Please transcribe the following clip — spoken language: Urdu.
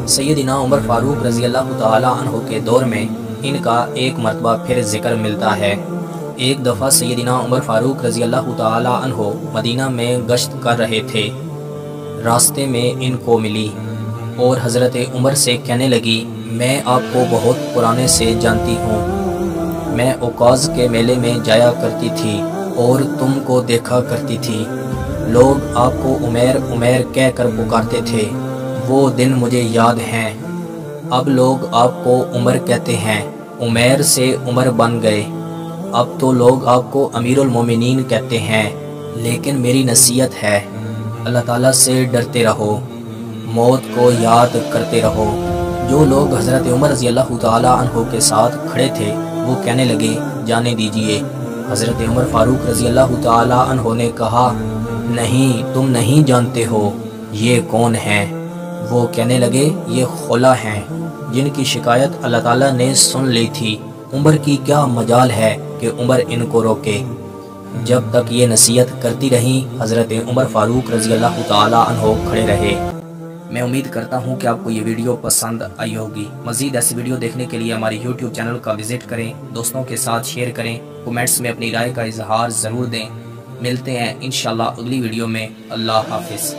سیدنا عمر فاروق رضی اللہ تعالی عنہ کے دور میں ان کا ایک مرتبہ پھر ذکر ملتا ہے۔ ایک دفعہ سیدنا عمر فاروق رضی اللہ تعالی عنہ مدینہ میں گشت کر رہے تھے، راستے میں ان کو ملی اور حضرت عمر سے کہنے لگی، میں آپ کو بہت پرانے سے جانتی ہوں، میں اوقاز کے میلے میں جایا کرتی تھی اور تم کو دیکھا کرتی تھی، لوگ آپ کو عمیر عمیر کہہ کر پکارتے تھے، وہ دن مجھے یاد ہیں۔ اب لوگ آپ کو عمر کہتے ہیں، عمیر سے عمر بن گئے، اب تو لوگ آپ کو امیر المومنین کہتے ہیں، لیکن میری نصیحت ہے، اللہ تعالیٰ سے ڈرتے رہو، موت کو یاد کرتے رہو۔ جو لوگ حضرت عمر رضی اللہ تعالی عنہ کے ساتھ کھڑے تھے وہ کہنے لگے، جانے دیجئے۔ حضرت عمر فاروق رضی اللہ تعالی عنہ نے کہا، نہیں، تم نہیں جانتے ہو یہ کون ہیں۔ وہ کہنے لگے، یہ خلا ہیں جن کی شکایت اللہ تعالیٰ نے سن لی تھی، عمر کی کیا مجال ہے کہ عمر ان کو روکے۔ جب تک یہ نصیحت کرتی رہیں حضرت عمر فاروق رضی اللہ تعالی عنہ کھڑے رہے۔ میں امید کرتا ہوں کہ آپ کو یہ ویڈیو پسند آئی ہوگی۔ مزید ایسی ویڈیو دیکھنے کے لیے ہماری یوٹیوب چینل کا وزٹ کریں، دوستوں کے ساتھ شیئر کریں، کومنٹس میں اپنی رائے کا اظہار ضرور دیں۔ ملتے ہیں انشاءاللہ اگلی ویڈیو میں۔ اللہ حافظ۔